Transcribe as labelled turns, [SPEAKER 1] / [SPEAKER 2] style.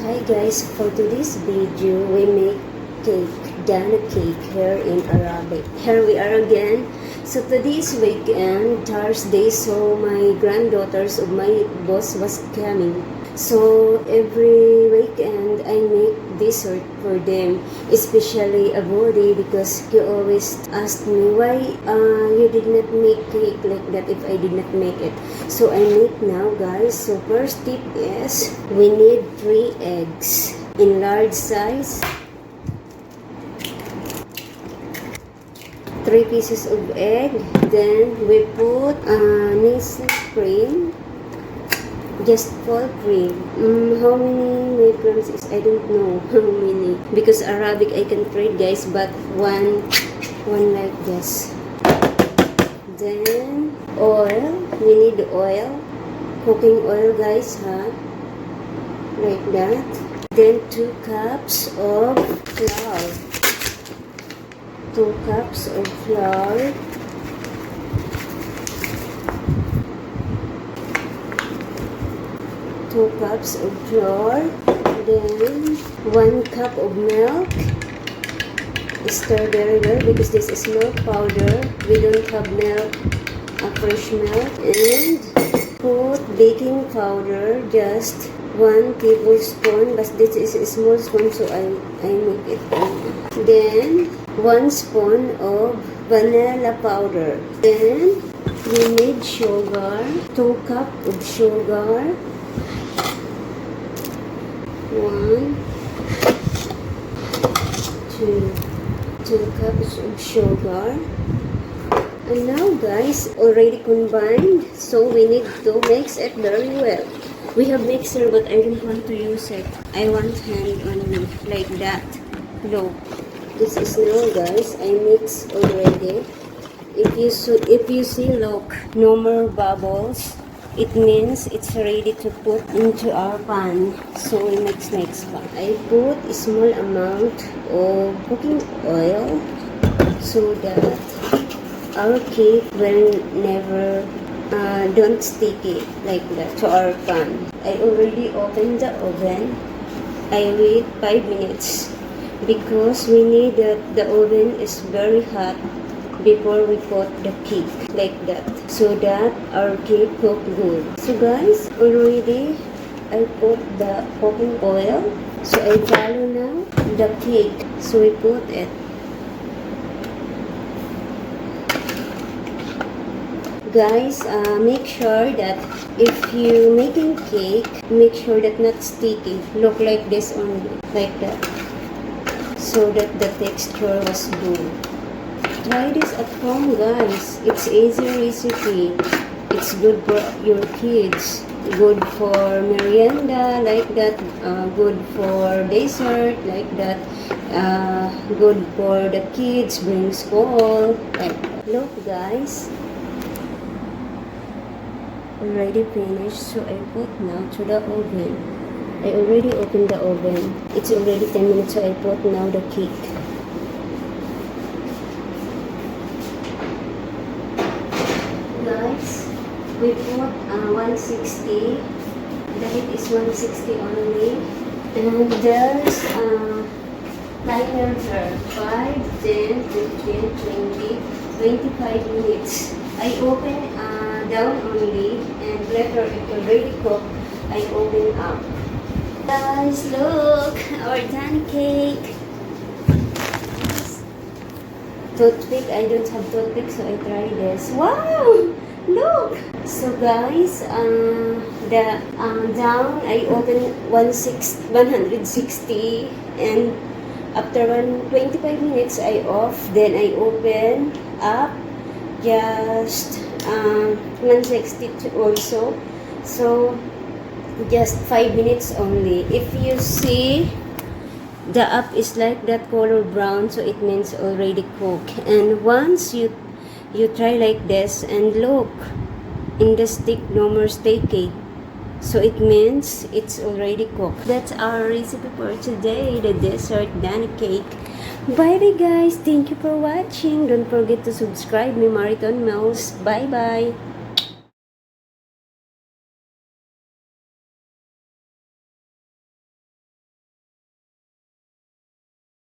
[SPEAKER 1] Hi guys, for today's video, we make cake, Dana cake here in Arabic. Here we are again. So today's weekend, Thursday, so my granddaughters of my boss was coming. So every weekend, I make dessert for them, especially a body because he always asked me why you did not make cake like that if I did not make it. So I make now guys. So first tip is we need 3 eggs in large size, 3 pieces of egg, then we put Nestle cream, just full cream. How many milligrams is, I don't know how many because Arabic I can read guys, but one like this. Then oil, we need oil, cooking oil guys, like that. Then 2 cups of flour, 2 cups of flour, then 1 cup of milk. Stir very well because this is milk powder. We don't have milk, fresh milk. And put baking powder, just 1 tablespoon, but this is a small spoon so I make it. Then 1 spoon of vanilla powder. Then we need sugar, 2 cup of sugar, 1, 2 cups of sugar. And now guys, already combined, so we need to mix it very well. We have mixer but I don't want to use it. I want hand only, like that. Look, this is now guys, I mix already. If you see, look, no more bubbles, it means it's ready to put into our pan. So we mix pa. I put a small amount of cooking oil so that our cake will never don't stick it like that to our pan. I already opened the oven. I wait 5 minutes because we need that the oven is very hot before we put the cake like that, so that our cake cook good. So guys, already I put the cooking oil, so I follow now the cake, so we put it. Guys, make sure that if you making cake, make sure that not sticky, look like this only, like that, so that the texture was good. Try this at home guys, it's easy recipe, it's good for your kids, good for merienda like that, good for dessert like that, good for the kids bring school like that. Look guys, already finished, so I put now to the oven. I already opened the oven, it's already 10 minutes, so I put now the cake. Guys, we put 160, the heat is 160 only, and there's timer here, 5, 10, 15, 20, 25 minutes. I open down only, and later it already cooked, I open up. Guys, look, our done cake. Toothpick, I don't have toothpick, so I try this. Wow! Look! So guys, the down, I open 160, and after 25 minutes, I off. Then I open up, just 160 also. So, just 5 minutes only. If you see, the up is like that color brown, so it means already cooked. And once you try like this, and look, in the stick no more sticky, so it means it's already cooked. That's our recipe for today, the dessert Dana cake. Bye bye guys, thank you for watching. Don't forget to subscribe me, Mariton Mouse. Bye bye.